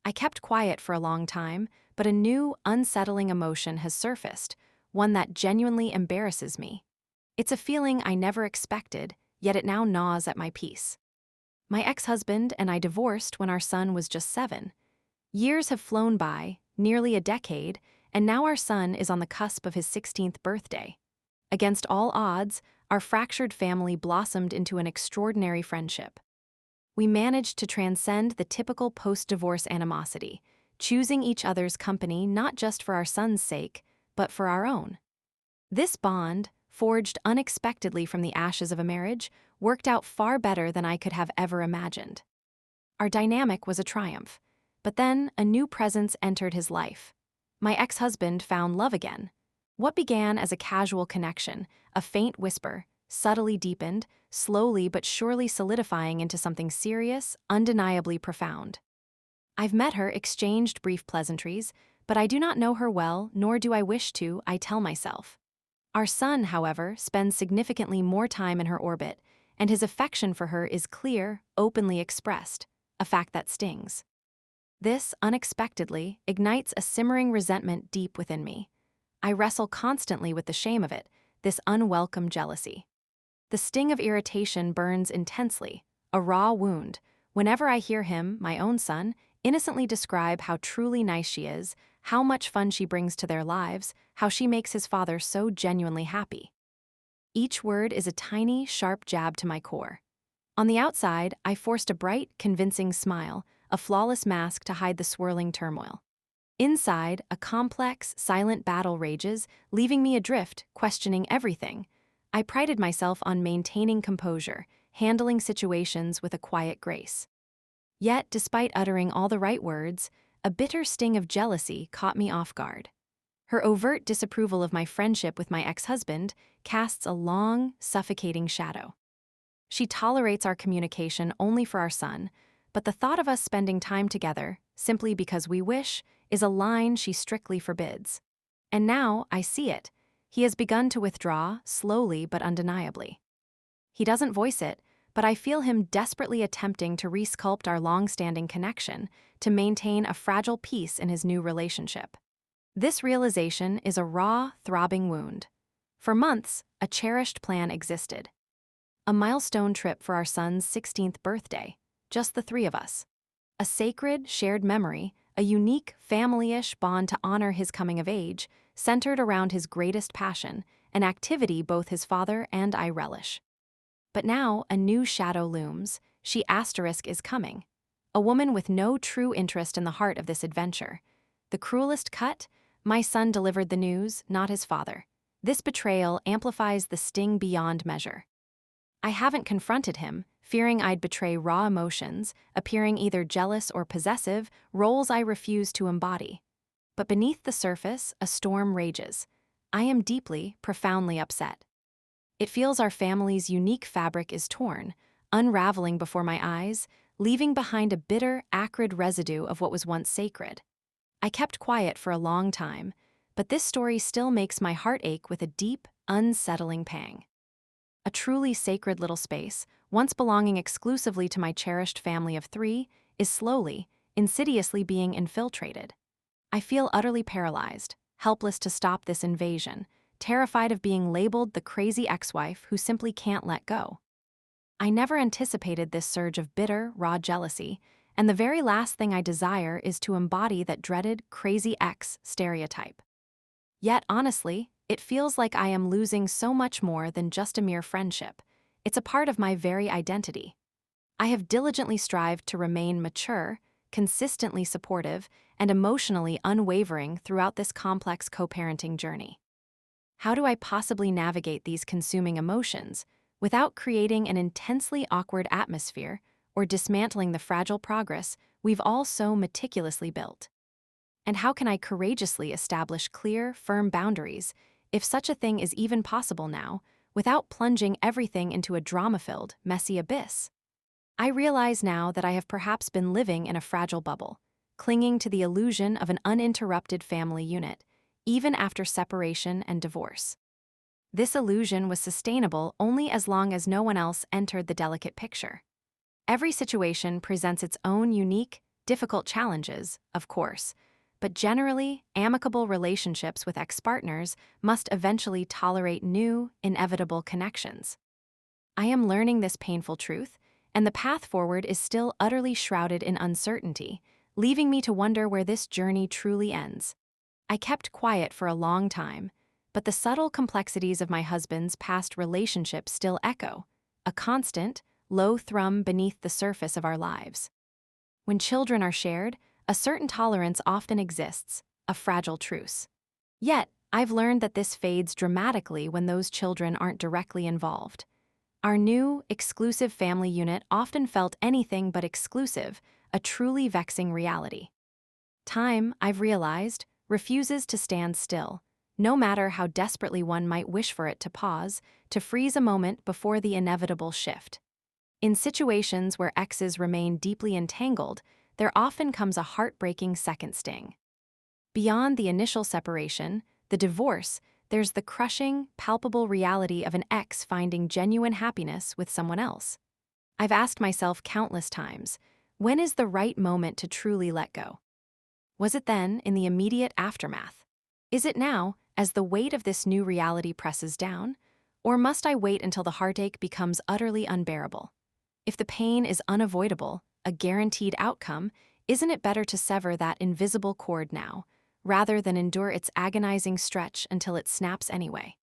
I kept quiet for a long time, but a new, unsettling emotion has surfaced, one that genuinely embarrasses me. It's a feeling I never expected, yet it now gnaws at my peace. My ex-husband and I divorced when our son was just 7. Years have flown by, nearly a decade, and now our son is on the cusp of his 16th birthday. Against all odds, our fractured family blossomed into an extraordinary friendship. We managed to transcend the typical post-divorce animosity, choosing each other's company not just for our son's sake, but for our own. This bond, forged unexpectedly from the ashes of a marriage, worked out far better than I could have ever imagined. Our dynamic was a triumph, but then a new presence entered his life. My ex-husband found love again. What began as a casual connection, a faint whisper, subtly deepened, slowly but surely solidifying into something serious, undeniably profound. I've met her, exchanged brief pleasantries, but I do not know her well, nor do I wish to, I tell myself. Our son, however, spends significantly more time in her orbit, and his affection for her is clear, openly expressed, a fact that stings. This, unexpectedly, ignites a simmering resentment deep within me. I wrestle constantly with the shame of it, this unwelcome jealousy. The sting of irritation burns intensely, a raw wound, whenever I hear him, my own son, innocently describe how truly nice she is, how much fun she brings to their lives, how she makes his father so genuinely happy. Each word is a tiny, sharp jab to my core. On the outside, I forced a bright, convincing smile, a flawless mask to hide the swirling turmoil. Inside, a complex, silent battle rages, leaving me adrift, questioning everything. I prided myself on maintaining composure, handling situations with a quiet grace. Yet, despite uttering all the right words, a bitter sting of jealousy caught me off guard. Her overt disapproval of my friendship with my ex-husband casts a long, suffocating shadow. She tolerates our communication only for our son, but the thought of us spending time together, simply because we wish, is a line she strictly forbids. And now I see it. He has begun to withdraw, slowly but undeniably. He doesn't voice it, but I feel him desperately attempting to resculpt our long-standing connection, to maintain a fragile peace in his new relationship. This realization is a raw, throbbing wound. For months, a cherished plan existed. A milestone trip for our son's 16th birthday, just the three of us. A sacred, shared memory, a unique, family-ish bond to honor his coming of age, centered around his greatest passion, an activity both his father and I relish. But now a new shadow looms. She asterisk is coming. A woman with no true interest in the heart of this adventure. The cruelest cut? My son delivered the news, not his father. This betrayal amplifies the sting beyond measure. I haven't confronted him, fearing I'd betray raw emotions, appearing either jealous or possessive, roles I refuse to embody. But beneath the surface, a storm rages. I am deeply, profoundly upset. It feels our family's unique fabric is torn, unraveling before my eyes, leaving behind a bitter, acrid residue of what was once sacred. I kept quiet for a long time, but this story still makes my heart ache with a deep, unsettling pang. A truly sacred little space, once belonging exclusively to my cherished family of 3, is slowly, insidiously being infiltrated. I feel utterly paralyzed, helpless to stop this invasion, terrified of being labeled the crazy ex-wife who simply can't let go. I never anticipated this surge of bitter, raw jealousy, and the very last thing I desire is to embody that dreaded crazy ex stereotype. Yet, honestly, it feels like I am losing so much more than just a mere friendship. It's a part of my very identity. I have diligently strived to remain mature, consistently supportive, and emotionally unwavering throughout this complex co-parenting journey. How do I possibly navigate these consuming emotions without creating an intensely awkward atmosphere or dismantling the fragile progress we've all so meticulously built? And how can I courageously establish clear, firm boundaries, if such a thing is even possible now, without plunging everything into a drama-filled, messy abyss? I realize now that I have perhaps been living in a fragile bubble, clinging to the illusion of an uninterrupted family unit, even after separation and divorce. This illusion was sustainable only as long as no one else entered the delicate picture. Every situation presents its own unique, difficult challenges, of course, but generally, amicable relationships with ex-partners must eventually tolerate new, inevitable connections. I am learning this painful truth, and the path forward is still utterly shrouded in uncertainty, leaving me to wonder where this journey truly ends. I kept quiet for a long time, but the subtle complexities of my husband's past relationship still echo, a constant, low thrum beneath the surface of our lives. When children are shared, a certain tolerance often exists, a fragile truce. Yet, I've learned that this fades dramatically when those children aren't directly involved. Our new, exclusive family unit often felt anything but exclusive, a truly vexing reality. Time, I've realized, refuses to stand still, no matter how desperately one might wish for it to pause, to freeze a moment before the inevitable shift. In situations where exes remain deeply entangled, there often comes a heartbreaking second sting. Beyond the initial separation, the divorce, there's the crushing, palpable reality of an ex finding genuine happiness with someone else. I've asked myself countless times, when is the right moment to truly let go? Was it then, in the immediate aftermath? Is it now, as the weight of this new reality presses down? Or must I wait until the heartache becomes utterly unbearable? If the pain is unavoidable, a guaranteed outcome, isn't it better to sever that invisible cord now, rather than endure its agonizing stretch until it snaps anyway?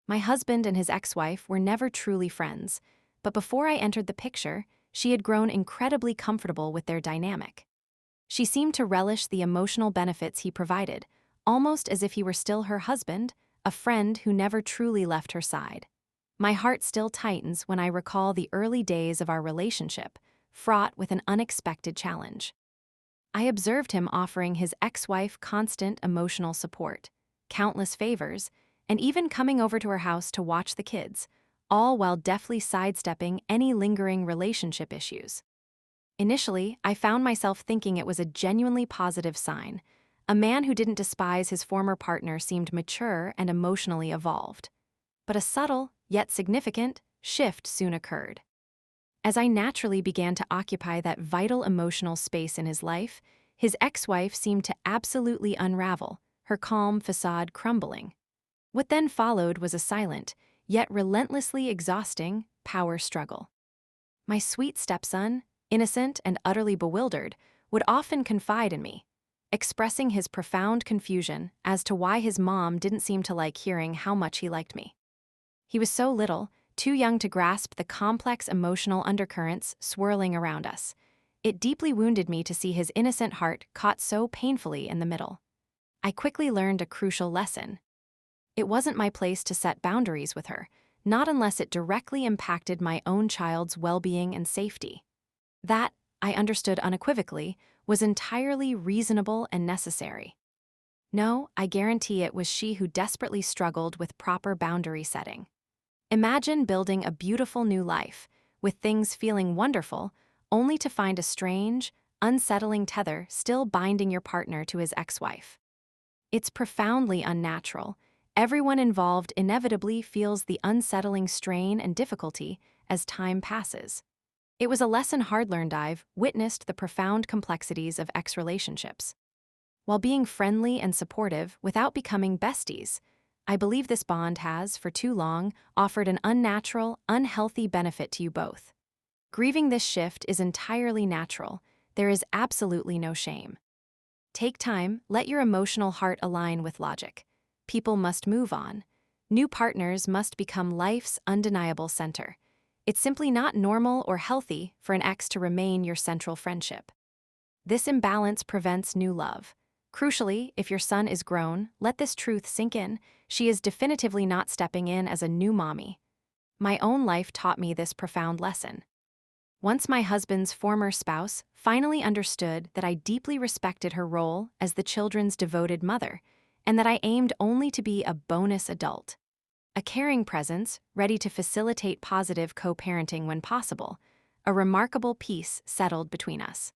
My husband and his ex-wife were never truly friends, but before I entered the picture, she had grown incredibly comfortable with their dynamic. She seemed to relish the emotional benefits he provided, almost as if he were still her husband, a friend who never truly left her side. My heart still tightens when I recall the early days of our relationship, fraught with an unexpected challenge. I observed him offering his ex-wife constant emotional support, countless favors, and even coming over to her house to watch the kids, all while deftly sidestepping any lingering relationship issues. Initially, I found myself thinking it was a genuinely positive sign. A man who didn't despise his former partner seemed mature and emotionally evolved. But a subtle, yet significant, shift soon occurred. As I naturally began to occupy that vital emotional space in his life, his ex-wife seemed to absolutely unravel, her calm facade crumbling. What then followed was a silent, yet relentlessly exhausting, power struggle. My sweet stepson, innocent and utterly bewildered, would often confide in me, expressing his profound confusion as to why his mom didn't seem to like hearing how much he liked me. He was so little, too young to grasp the complex emotional undercurrents swirling around us. It deeply wounded me to see his innocent heart caught so painfully in the middle. I quickly learned a crucial lesson. It wasn't my place to set boundaries with her, not unless it directly impacted my own child's well-being and safety. That, I understood unequivocally, was entirely reasonable and necessary. No, I guarantee it was she who desperately struggled with proper boundary setting. Imagine building a beautiful new life, with things feeling wonderful, only to find a strange, unsettling tether still binding your partner to his ex-wife. It's profoundly unnatural. Everyone involved inevitably feels the unsettling strain and difficulty as time passes. It was a lesson hard-learned. I've witnessed the profound complexities of ex-relationships. While being friendly and supportive without becoming besties, I believe this bond has, for too long, offered an unnatural, unhealthy benefit to you both. Grieving this shift is entirely natural. There is absolutely no shame. Take time, let your emotional heart align with logic. People must move on. New partners must become life's undeniable center. It's simply not normal or healthy for an ex to remain your central friendship. This imbalance prevents new love. Crucially, if your son is grown, let this truth sink in. She is definitively not stepping in as a new mommy. My own life taught me this profound lesson. Once my husband's former spouse finally understood that I deeply respected her role as the children's devoted mother, and that I aimed only to be a bonus adult. A caring presence, ready to facilitate positive co-parenting when possible, a remarkable peace settled between us.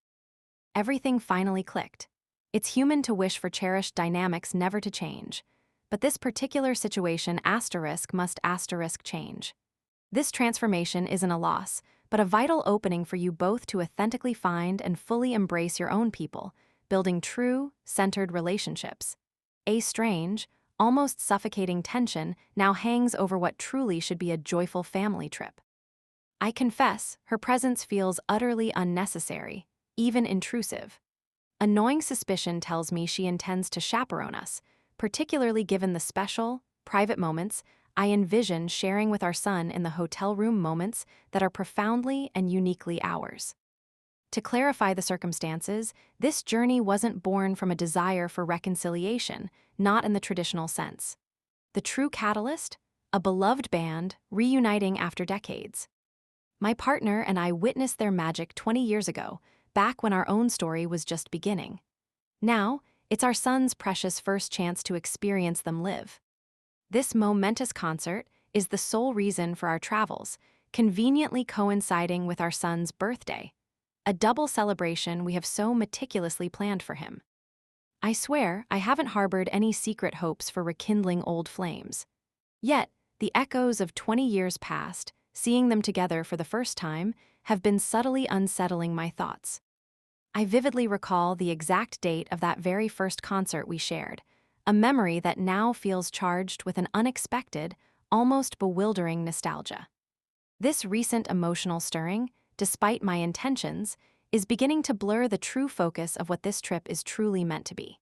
Everything finally clicked. It's human to wish for cherished dynamics never to change, but this particular situation must change. This transformation isn't a loss, but a vital opening for you both to authentically find and fully embrace your own people, building true, centered relationships. A strange, almost suffocating tension now hangs over what truly should be a joyful family trip. I confess, her presence feels utterly unnecessary, even intrusive. A gnawing suspicion tells me she intends to chaperone us, particularly given the special, private moments I envision sharing with our son in the hotel room, moments that are profoundly and uniquely ours. To clarify the circumstances, this journey wasn't born from a desire for reconciliation, not in the traditional sense. The true catalyst? A beloved band reuniting after decades. My partner and I witnessed their magic 20 years ago, back when our own story was just beginning. Now, it's our son's precious first chance to experience them live. This momentous concert is the sole reason for our travels, conveniently coinciding with our son's birthday, a double celebration we have so meticulously planned for him. I swear I haven't harbored any secret hopes for rekindling old flames. Yet, the echoes of 20 years past, seeing them together for the first time, have been subtly unsettling my thoughts. I vividly recall the exact date of that very first concert we shared, a memory that now feels charged with an unexpected, almost bewildering nostalgia. This recent emotional stirring, despite my intentions, is beginning to blur the true focus of what this trip is truly meant to be.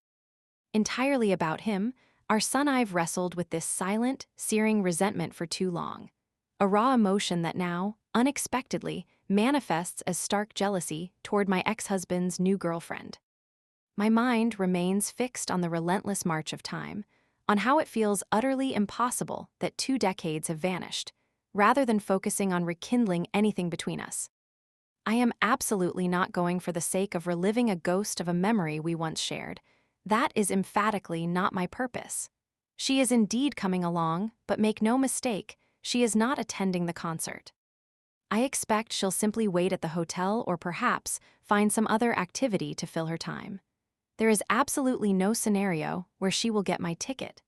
Entirely about him, our son I've wrestled with this silent, searing resentment for too long. A raw emotion that now, unexpectedly, manifests as stark jealousy toward my ex-husband's new girlfriend. My mind remains fixed on the relentless march of time, on how it feels utterly impossible that 2 decades have vanished, rather than focusing on rekindling anything between us. I am absolutely not going for the sake of reliving a ghost of a memory we once shared. That is emphatically not my purpose. She is indeed coming along, but make no mistake, she is not attending the concert. I expect she'll simply wait at the hotel or perhaps find some other activity to fill her time. There is absolutely no scenario where she will get my ticket.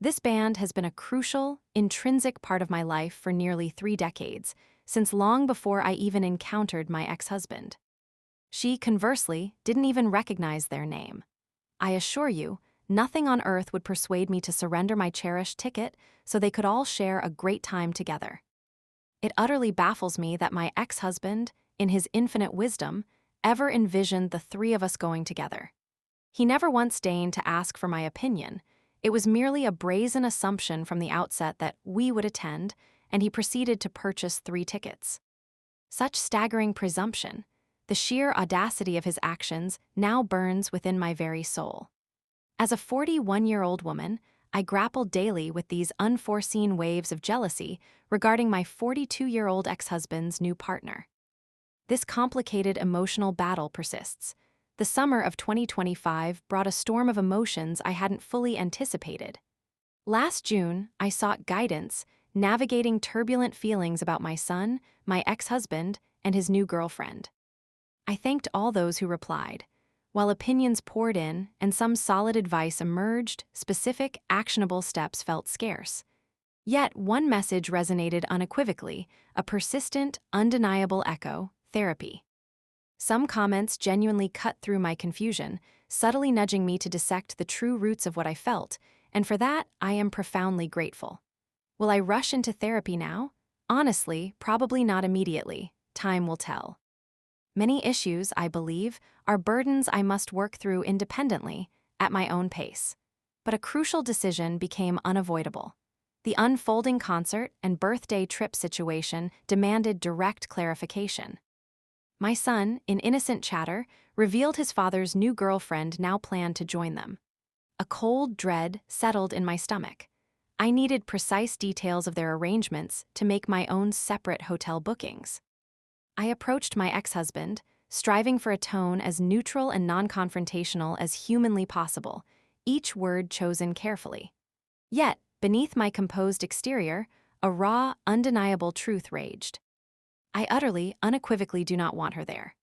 This band has been a crucial, intrinsic part of my life for nearly 3 decades, since long before I even encountered my ex-husband. She, conversely, didn't even recognize their name. I assure you, nothing on earth would persuade me to surrender my cherished ticket so they could all share a great time together. It utterly baffles me that my ex-husband, in his infinite wisdom, ever envisioned the 3 of us going together. He never once deigned to ask for my opinion. It was merely a brazen assumption from the outset that we would attend, and he proceeded to purchase 3 tickets. Such staggering presumption, the sheer audacity of his actions now burns within my very soul. As a 41-year-old woman, I grapple daily with these unforeseen waves of jealousy regarding my 42-year-old ex-husband's new partner. This complicated emotional battle persists. The summer of 2025 brought a storm of emotions I hadn't fully anticipated. Last June, I sought guidance, navigating turbulent feelings about my son, my ex-husband, and his new girlfriend. I thanked all those who replied. While opinions poured in and some solid advice emerged, specific, actionable steps felt scarce. Yet one message resonated unequivocally, a persistent, undeniable echo: therapy. Some comments genuinely cut through my confusion, subtly nudging me to dissect the true roots of what I felt, and for that, I am profoundly grateful. Will I rush into therapy now? Honestly, probably not immediately. Time will tell. Many issues, I believe, are burdens I must work through independently, at my own pace. But a crucial decision became unavoidable. The unfolding concert and birthday trip situation demanded direct clarification. My son, in innocent chatter, revealed his father's new girlfriend now planned to join them. A cold dread settled in my stomach. I needed precise details of their arrangements to make my own separate hotel bookings. I approached my ex-husband, striving for a tone as neutral and non-confrontational as humanly possible, each word chosen carefully. Yet, beneath my composed exterior, a raw, undeniable truth raged. I utterly, unequivocally do not want her there.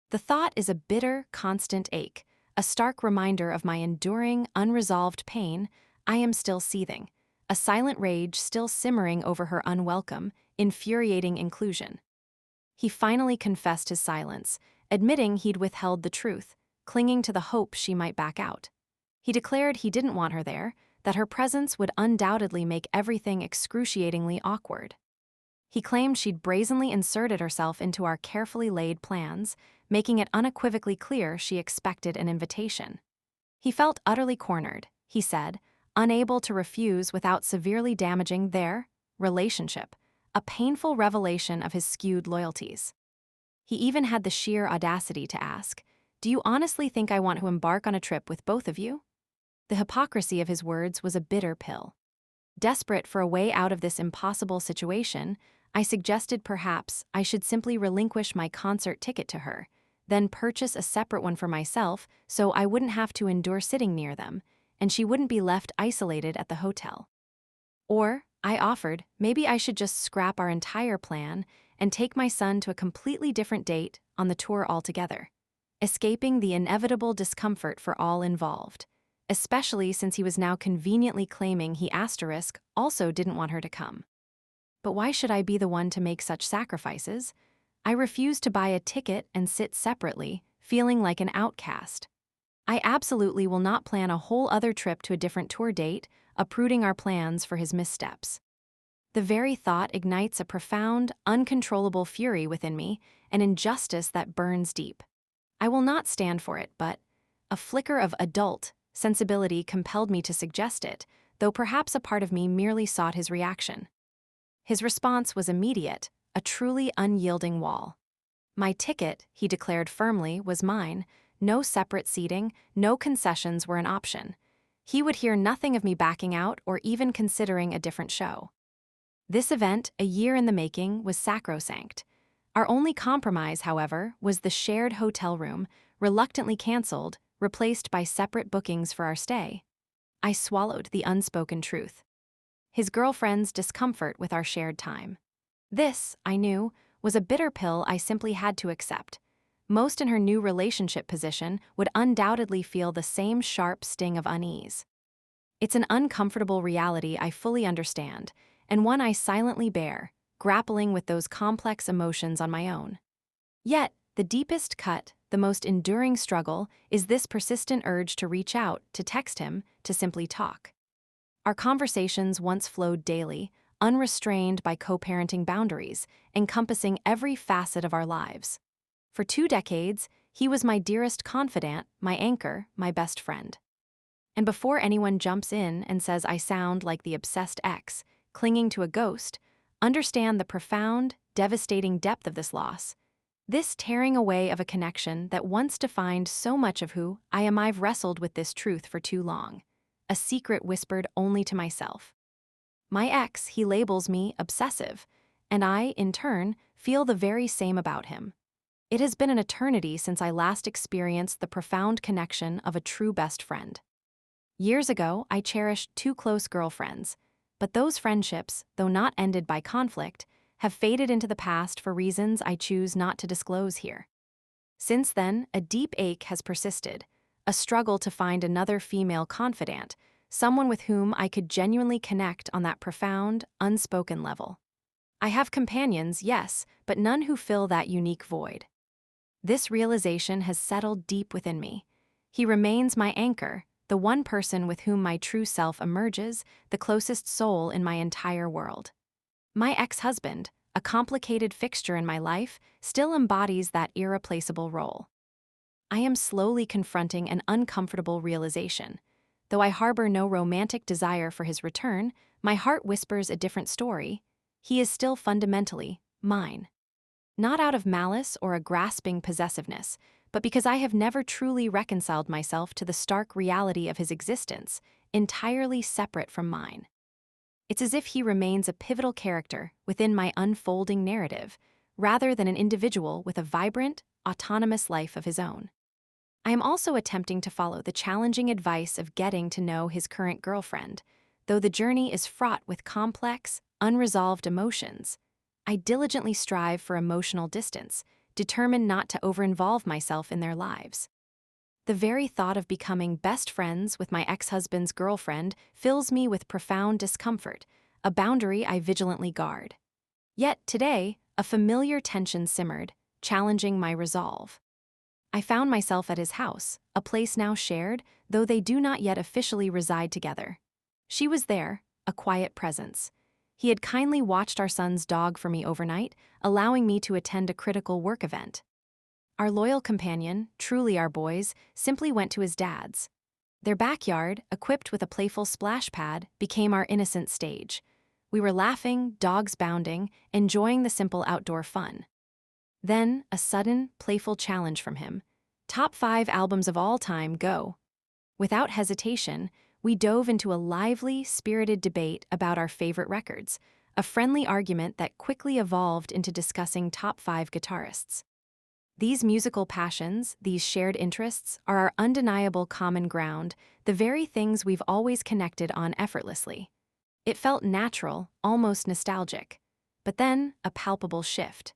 The thought is a bitter, constant ache, a stark reminder of my enduring, unresolved pain. I am still seething, a silent rage still simmering over her unwelcome, infuriating inclusion. He finally confessed his silence, admitting he'd withheld the truth, clinging to the hope she might back out. He declared he didn't want her there, that her presence would undoubtedly make everything excruciatingly awkward. He claimed she'd brazenly inserted herself into our carefully laid plans, making it unequivocally clear she expected an invitation. He felt utterly cornered, he said, unable to refuse without severely damaging their relationship, a painful revelation of his skewed loyalties. He even had the sheer audacity to ask, "Do you honestly think I want to embark on a trip with both of you?" The hypocrisy of his words was a bitter pill. Desperate for a way out of this impossible situation, I suggested perhaps I should simply relinquish my concert ticket to her, then purchase a separate one for myself so I wouldn't have to endure sitting near them, and she wouldn't be left isolated at the hotel. Or, I offered, maybe I should just scrap our entire plan and take my son to a completely different date on the tour altogether, escaping the inevitable discomfort for all involved, especially since he was now conveniently claiming he also didn't want her to come. But why should I be the one to make such sacrifices? I refused to buy a ticket and sit separately, feeling like an outcast. I absolutely will not plan a whole other trip to a different tour date, uprooting our plans for his missteps. The very thought ignites a profound, uncontrollable fury within me, an injustice that burns deep. I will not stand for it, but a flicker of adult sensibility compelled me to suggest it, though perhaps a part of me merely sought his reaction. His response was immediate, a truly unyielding wall. My ticket, he declared firmly, was mine. No separate seating, no concessions were an option. He would hear nothing of me backing out or even considering a different show. This event, a year in the making, was sacrosanct. Our only compromise, however, was the shared hotel room, reluctantly canceled, replaced by separate bookings for our stay. I swallowed the unspoken truth. His girlfriend's discomfort with our shared time. This, I knew, was a bitter pill I simply had to accept. Most in her new relationship position would undoubtedly feel the same sharp sting of unease. It's an uncomfortable reality I fully understand, and one I silently bear, grappling with those complex emotions on my own. Yet, the deepest cut, the most enduring struggle, is this persistent urge to reach out, to text him, to simply talk. Our conversations once flowed daily, unrestrained by co-parenting boundaries, encompassing every facet of our lives. For 2 decades, he was my dearest confidant, my anchor, my best friend. And before anyone jumps in and says I sound like the obsessed ex, clinging to a ghost, understand the profound, devastating depth of this loss. This tearing away of a connection that once defined so much of who I am. I've wrestled with this truth for too long. A secret whispered only to myself. My ex, he labels me obsessive, and I, in turn, feel the very same about him. It has been an eternity since I last experienced the profound connection of a true best friend. Years ago, I cherished 2 close girlfriends, but those friendships, though not ended by conflict, have faded into the past for reasons I choose not to disclose here. Since then, a deep ache has persisted, a struggle to find another female confidant, someone with whom I could genuinely connect on that profound, unspoken level. I have companions, yes, but none who fill that unique void. This realization has settled deep within me. He remains my anchor, the one person with whom my true self emerges, the closest soul in my entire world. My ex-husband, a complicated fixture in my life, still embodies that irreplaceable role. I am slowly confronting an uncomfortable realization. Though I harbor no romantic desire for his return, my heart whispers a different story. He is still fundamentally mine. Not out of malice or a grasping possessiveness, but because I have never truly reconciled myself to the stark reality of his existence, entirely separate from mine. It's as if he remains a pivotal character within my unfolding narrative, rather than an individual with a vibrant, autonomous life of his own. I am also attempting to follow the challenging advice of getting to know his current girlfriend. Though the journey is fraught with complex, unresolved emotions, I diligently strive for emotional distance, determined not to overinvolve myself in their lives. The very thought of becoming best friends with my ex-husband's girlfriend fills me with profound discomfort, a boundary I vigilantly guard. Yet today, a familiar tension simmered, challenging my resolve. I found myself at his house, a place now shared, though they do not yet officially reside together. She was there, a quiet presence. He had kindly watched our son's dog for me overnight, allowing me to attend a critical work event. Our loyal companion, truly our boys, simply went to his dad's. Their backyard, equipped with a playful splash pad, became our innocent stage. We were laughing, dogs bounding, enjoying the simple outdoor fun. Then, a sudden, playful challenge from him. Top 5 albums of all time, go. Without hesitation, we dove into a lively, spirited debate about our favorite records, a friendly argument that quickly evolved into discussing top 5 guitarists. These musical passions, these shared interests, are our undeniable common ground, the very things we've always connected on effortlessly. It felt natural, almost nostalgic. But then, a palpable shift.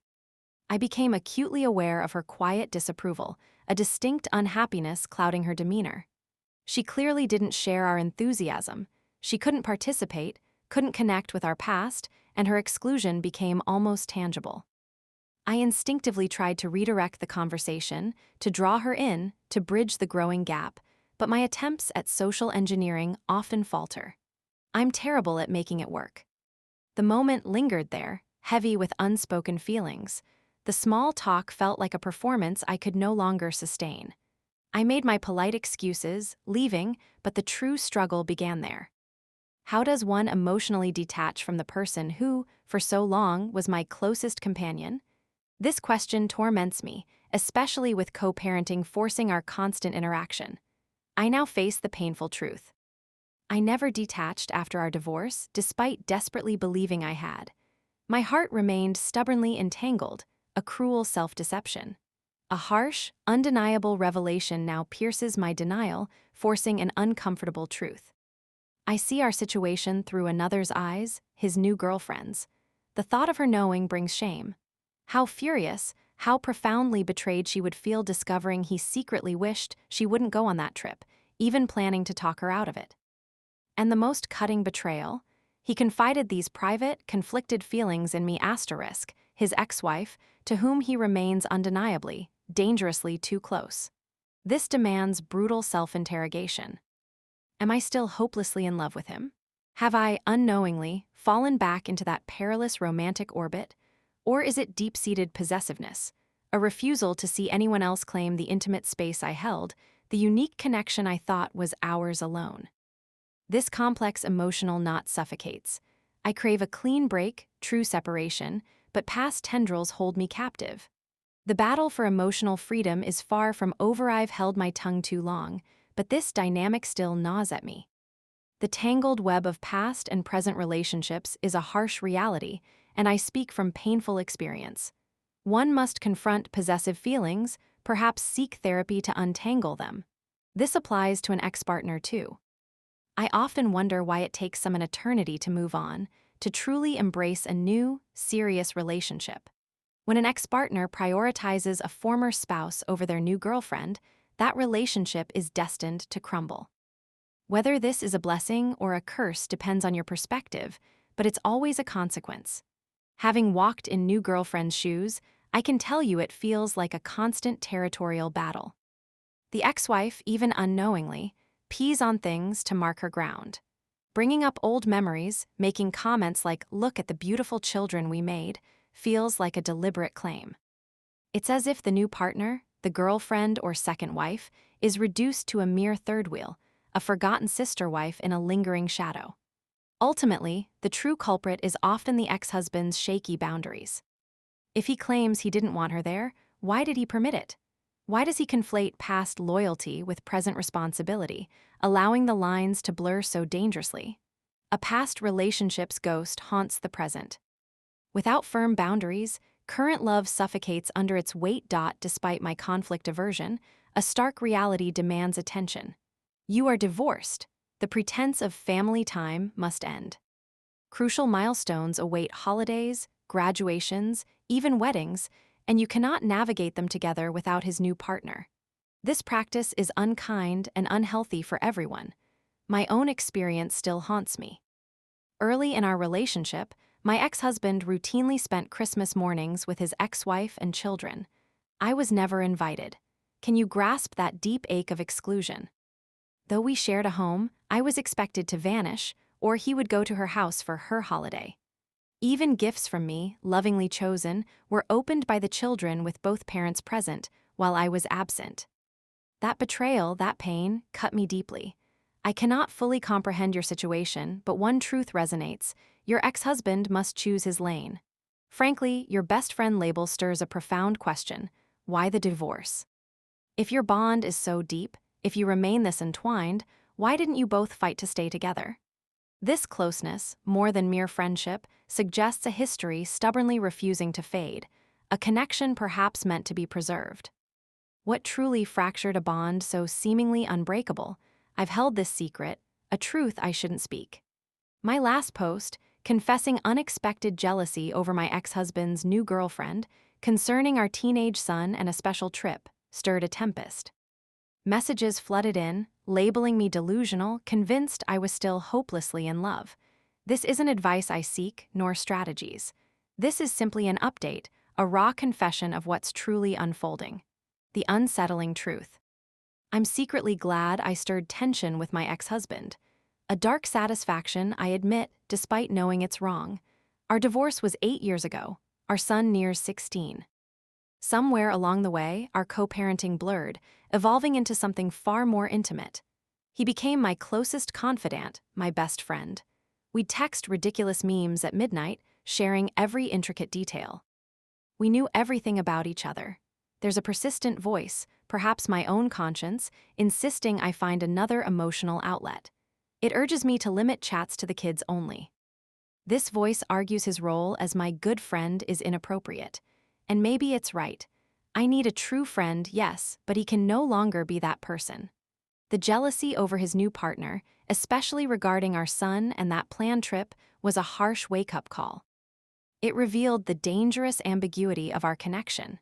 I became acutely aware of her quiet disapproval, a distinct unhappiness clouding her demeanor. She clearly didn't share our enthusiasm. She couldn't participate, couldn't connect with our past, and her exclusion became almost tangible. I instinctively tried to redirect the conversation, to draw her in, to bridge the growing gap, but my attempts at social engineering often falter. I'm terrible at making it work. The moment lingered there, heavy with unspoken feelings. The small talk felt like a performance I could no longer sustain. I made my polite excuses, leaving, but the true struggle began there. How does one emotionally detach from the person who, for so long, was my closest companion? This question torments me, especially with co-parenting forcing our constant interaction. I now face the painful truth. I never detached after our divorce, despite desperately believing I had. My heart remained stubbornly entangled, a cruel self-deception. A harsh, undeniable revelation now pierces my denial, forcing an uncomfortable truth. I see our situation through another's eyes, his new girlfriend's. The thought of her knowing brings shame. How furious, how profoundly betrayed she would feel discovering he secretly wished she wouldn't go on that trip, even planning to talk her out of it. And the most cutting betrayal? He confided these private, conflicted feelings in me asterisk, his ex-wife, to whom he remains undeniably, dangerously too close. This demands brutal self-interrogation. Am I still hopelessly in love with him? Have I, unknowingly, fallen back into that perilous romantic orbit? Or is it deep-seated possessiveness, a refusal to see anyone else claim the intimate space I held, the unique connection I thought was ours alone? This complex emotional knot suffocates. I crave a clean break, true separation, but past tendrils hold me captive. The battle for emotional freedom is far from over. I've held my tongue too long, but this dynamic still gnaws at me. The tangled web of past and present relationships is a harsh reality, and I speak from painful experience. One must confront possessive feelings, perhaps seek therapy to untangle them. This applies to an ex-partner too. I often wonder why it takes some an eternity to move on, to truly embrace a new, serious relationship. When an ex-partner prioritizes a former spouse over their new girlfriend, that relationship is destined to crumble. Whether this is a blessing or a curse depends on your perspective, but it's always a consequence. Having walked in new girlfriend's shoes, I can tell you it feels like a constant territorial battle. The ex-wife, even unknowingly, pees on things to mark her ground. Bringing up old memories, making comments like, "Look at the beautiful children we made," feels like a deliberate claim. It's as if the new partner, the girlfriend or second wife, is reduced to a mere third wheel, a forgotten sister wife in a lingering shadow. Ultimately, the true culprit is often the ex-husband's shaky boundaries. If he claims he didn't want her there, why did he permit it? Why does he conflate past loyalty with present responsibility, allowing the lines to blur so dangerously? A past relationship's ghost haunts the present. Without firm boundaries, current love suffocates under its weight. Despite my conflict aversion, a stark reality demands attention. You are divorced. The pretense of family time must end. Crucial milestones await: holidays, graduations, even weddings, and you cannot navigate them together without his new partner. This practice is unkind and unhealthy for everyone. My own experience still haunts me. Early in our relationship, My ex-husband routinely spent Christmas mornings with his ex-wife and children. I was never invited. Can you grasp that deep ache of exclusion? Though we shared a home, I was expected to vanish, or he would go to her house for her holiday. Even gifts from me, lovingly chosen, were opened by the children with both parents present, while I was absent. That betrayal, that pain, cut me deeply. I cannot fully comprehend your situation, but one truth resonates: your ex-husband must choose his lane. Frankly, your best friend label stirs a profound question: why the divorce? If your bond is so deep, if you remain this entwined, why didn't you both fight to stay together? This closeness, more than mere friendship, suggests a history stubbornly refusing to fade, a connection perhaps meant to be preserved. What truly fractured a bond so seemingly unbreakable? I've held this secret, a truth I shouldn't speak. My last post, confessing unexpected jealousy over my ex-husband's new girlfriend, concerning our teenage son and a special trip, stirred a tempest. Messages flooded in, labeling me delusional, convinced I was still hopelessly in love. This isn't advice I seek, nor strategies. This is simply an update, a raw confession of what's truly unfolding. The unsettling truth. I'm secretly glad I stirred tension with my ex-husband. A dark satisfaction, I admit, despite knowing it's wrong. Our divorce was 8 years ago. Our son nears 16. Somewhere along the way, our co-parenting blurred, evolving into something far more intimate. He became my closest confidant, my best friend. We'd text ridiculous memes at midnight, sharing every intricate detail. We knew everything about each other. There's a persistent voice, perhaps my own conscience, insisting I find another emotional outlet. It urges me to limit chats to the kids only. This voice argues his role as my good friend is inappropriate. And maybe it's right. I need a true friend, yes, but he can no longer be that person. The jealousy over his new partner, especially regarding our son and that planned trip, was a harsh wake-up call. It revealed the dangerous ambiguity of our connection.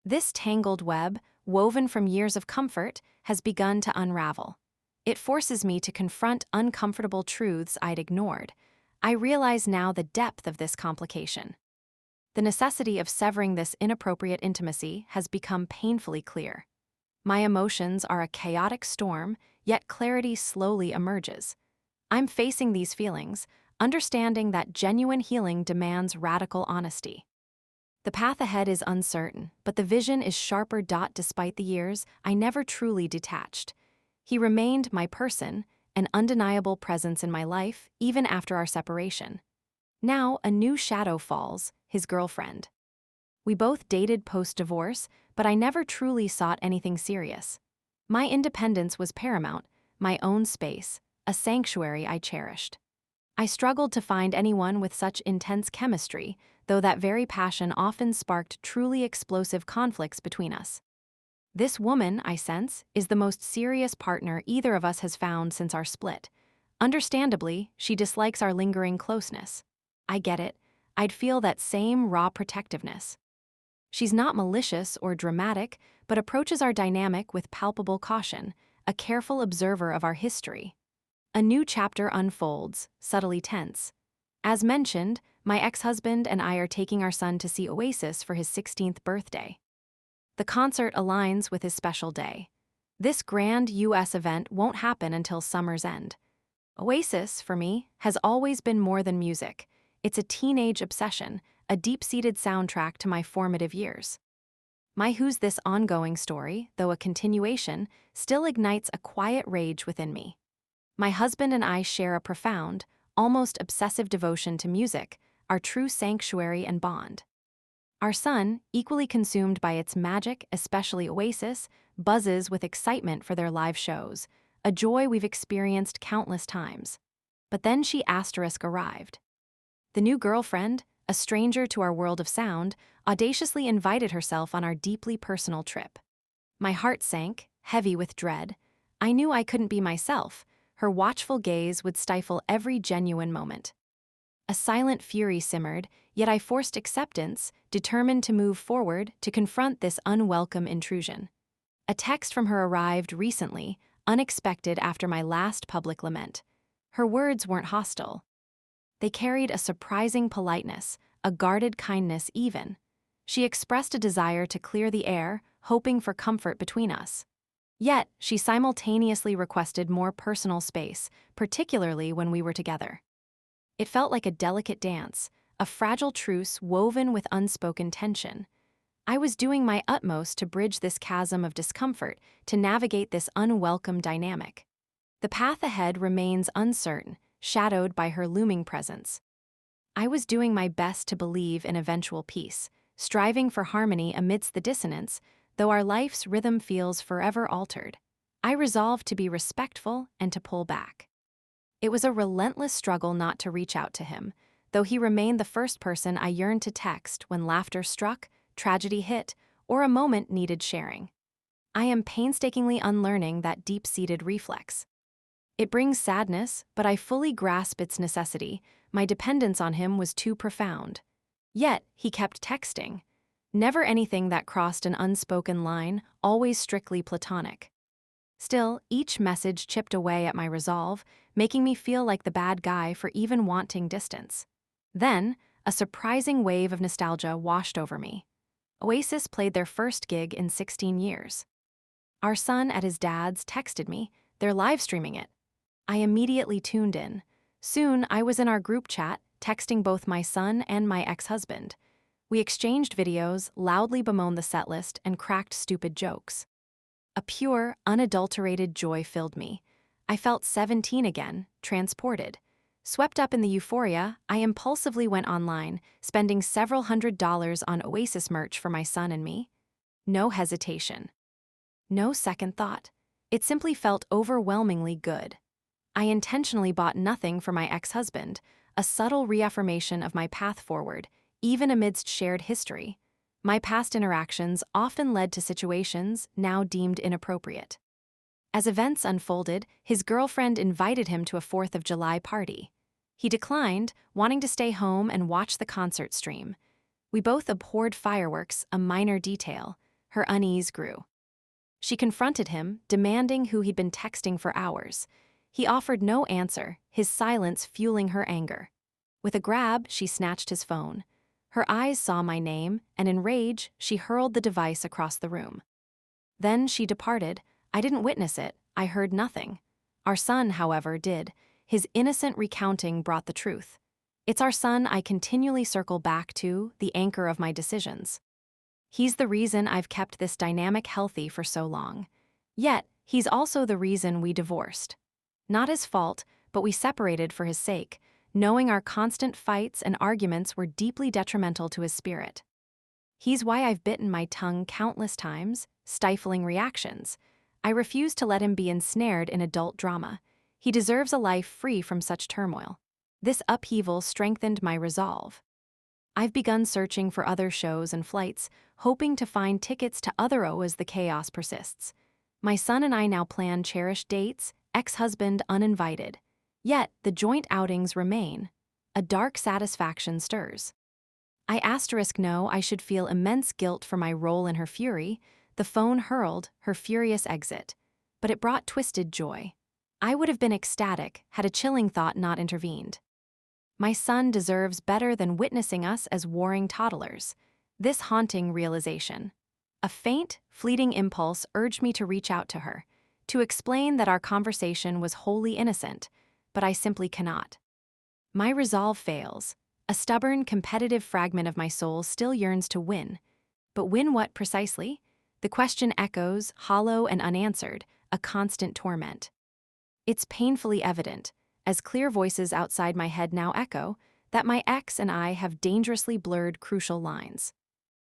This tangled web, woven from years of comfort, has begun to unravel. It forces me to confront uncomfortable truths I'd ignored. I realize now the depth of this complication. The necessity of severing this inappropriate intimacy has become painfully clear. My emotions are a chaotic storm, yet clarity slowly emerges. I'm facing these feelings, understanding that genuine healing demands radical honesty. The path ahead is uncertain, but the vision is sharper. Despite the years, I never truly detached. He remained my person, an undeniable presence in my life, even after our separation. Now, a new shadow falls: his girlfriend. We both dated post-divorce, but I never truly sought anything serious. My independence was paramount, my own space, a sanctuary I cherished. I struggled to find anyone with such intense chemistry, though that very passion often sparked truly explosive conflicts between us. This woman, I sense, is the most serious partner either of us has found since our split. Understandably, she dislikes our lingering closeness. I get it. I'd feel that same raw protectiveness. She's not malicious or dramatic, but approaches our dynamic with palpable caution, a careful observer of our history. A new chapter unfolds, subtly tense. As mentioned, my ex-husband and I are taking our son to see Oasis for his 16th birthday. The concert aligns with his special day. This grand U.S. event won't happen until summer's end. Oasis, for me, has always been more than music. It's a teenage obsession, a deep-seated soundtrack to my formative years. My Who's This ongoing story, though a continuation, still ignites a quiet rage within me. My husband and I share a profound, almost obsessive devotion to music, our true sanctuary and bond. Our son, equally consumed by its magic, especially Oasis, buzzes with excitement for their live shows, a joy we've experienced countless times. But then she arrived. The new girlfriend, a stranger to our world of sound, audaciously invited herself on our deeply personal trip. My heart sank, heavy with dread. I knew I couldn't be myself. Her watchful gaze would stifle every genuine moment. A silent fury simmered, yet I forced acceptance, determined to move forward to confront this unwelcome intrusion. A text from her arrived recently, unexpected after my last public lament. Her words weren't hostile. They carried a surprising politeness, a guarded kindness even. She expressed a desire to clear the air, hoping for comfort between us. Yet, she simultaneously requested more personal space, particularly when we were together. It felt like a delicate dance, a fragile truce woven with unspoken tension. I was doing my utmost to bridge this chasm of discomfort, to navigate this unwelcome dynamic. The path ahead remains uncertain, shadowed by her looming presence. I was doing my best to believe in eventual peace, striving for harmony amidst the dissonance, though our life's rhythm feels forever altered. I resolved to be respectful and to pull back. It was a relentless struggle not to reach out to him, though he remained the first person I yearned to text when laughter struck, tragedy hit, or a moment needed sharing. I am painstakingly unlearning that deep-seated reflex. It brings sadness, but I fully grasp its necessity. My dependence on him was too profound. Yet, he kept texting. Never anything that crossed an unspoken line, always strictly platonic. Still, each message chipped away at my resolve, making me feel like the bad guy for even wanting distance. Then, a surprising wave of nostalgia washed over me. Oasis played their first gig in 16 years. Our son at his dad's texted me, they're live streaming it. I immediately tuned in. Soon, I was in our group chat, texting both my son and my ex-husband. We exchanged videos, loudly bemoaned the setlist, and cracked stupid jokes. A pure, unadulterated joy filled me. I felt 17 again, transported. Swept up in the euphoria, I impulsively went online, spending several $100s on Oasis merch for my son and me. No hesitation. No second thought. It simply felt overwhelmingly good. I intentionally bought nothing for my ex-husband, a subtle reaffirmation of my path forward, even amidst shared history. My past interactions often led to situations now deemed inappropriate. As events unfolded, his girlfriend invited him to a 4th of July party. He declined, wanting to stay home and watch the concert stream. We both abhorred fireworks, a minor detail. Her unease grew. She confronted him, demanding who he'd been texting for hours. He offered no answer, his silence fueling her anger. With a grab, she snatched his phone. Her eyes saw my name, and in rage, she hurled the device across the room. Then she departed. I didn't witness it, I heard nothing. Our son, however, did. His innocent recounting brought the truth. It's our son I continually circle back to, the anchor of my decisions. He's the reason I've kept this dynamic healthy for so long. Yet, he's also the reason we divorced. Not his fault, but we separated for his sake, knowing our constant fights and arguments were deeply detrimental to his spirit. He's why I've bitten my tongue countless times, stifling reactions. I refuse to let him be ensnared in adult drama. He deserves a life free from such turmoil. This upheaval strengthened my resolve. I've begun searching for other shows and flights, hoping to find tickets to other O as the chaos persists. My son and I now plan cherished dates, ex-husband uninvited. Yet, the joint outings remain. A dark satisfaction stirs. I know I should feel immense guilt for my role in her fury. The phone hurled, her furious exit. But it brought twisted joy. I would have been ecstatic had a chilling thought not intervened. My son deserves better than witnessing us as warring toddlers. This haunting realization. A faint, fleeting impulse urged me to reach out to her, to explain that our conversation was wholly innocent, but I simply cannot. My resolve fails. A stubborn, competitive fragment of my soul still yearns to win. But win what precisely? The question echoes, hollow and unanswered, a constant torment. It's painfully evident, as clear voices outside my head now echo, that my ex and I have dangerously blurred crucial lines.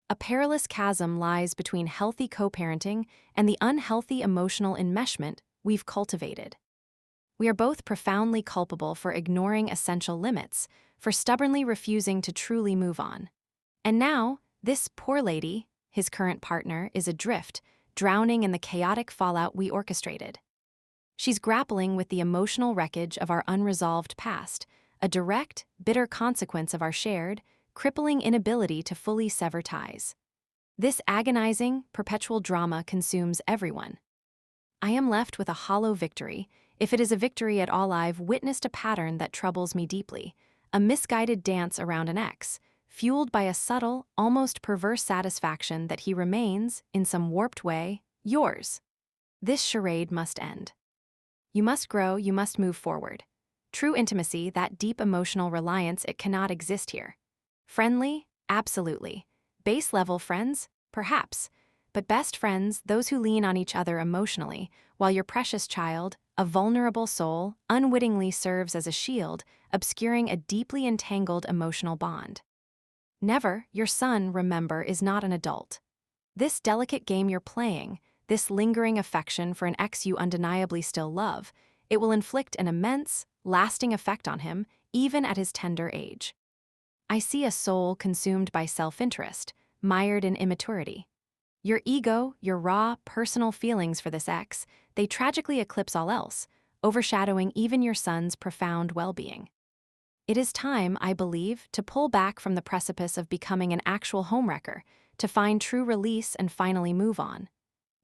A perilous chasm lies between healthy co-parenting and the unhealthy emotional enmeshment we've cultivated. We are both profoundly culpable for ignoring essential limits, for stubbornly refusing to truly move on. And now, this poor lady, his current partner, is adrift, drowning in the chaotic fallout we orchestrated. She's grappling with the emotional wreckage of our unresolved past, a direct, bitter consequence of our shared, crippling inability to fully sever ties. This agonizing, perpetual drama consumes everyone. I am left with a hollow victory. If it is a victory at all, I've witnessed a pattern that troubles me deeply, a misguided dance around an ex, fueled by a subtle, almost perverse satisfaction that he remains, in some warped way, yours. This charade must end. You must grow, you must move forward. True intimacy, that deep emotional reliance, it cannot exist here. Friendly? Absolutely. Base level friends? Perhaps. But best friends, those who lean on each other emotionally, while your precious child, a vulnerable soul, unwittingly serves as a shield, obscuring a deeply entangled emotional bond. Never, your son, remember, is not an adult. This delicate game you're playing, this lingering affection for an ex you undeniably still love, it will inflict an immense, lasting effect on him, even at his tender age. I see a soul consumed by self-interest, mired in immaturity. Your ego, your raw, personal feelings for this ex, they tragically eclipse all else, overshadowing even your son's profound well-being. It is time, I believe, to pull back from the precipice of becoming an actual homewrecker, to find true release and finally move on.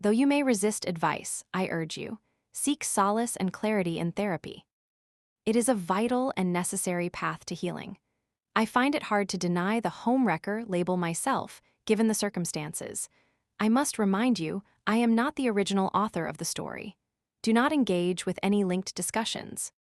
Though you may resist advice, I urge you, seek solace and clarity in therapy. It is a vital and necessary path to healing. I find it hard to deny the homewrecker label myself, given the circumstances. I must remind you, I am not the original author of the story. Do not engage with any linked discussions.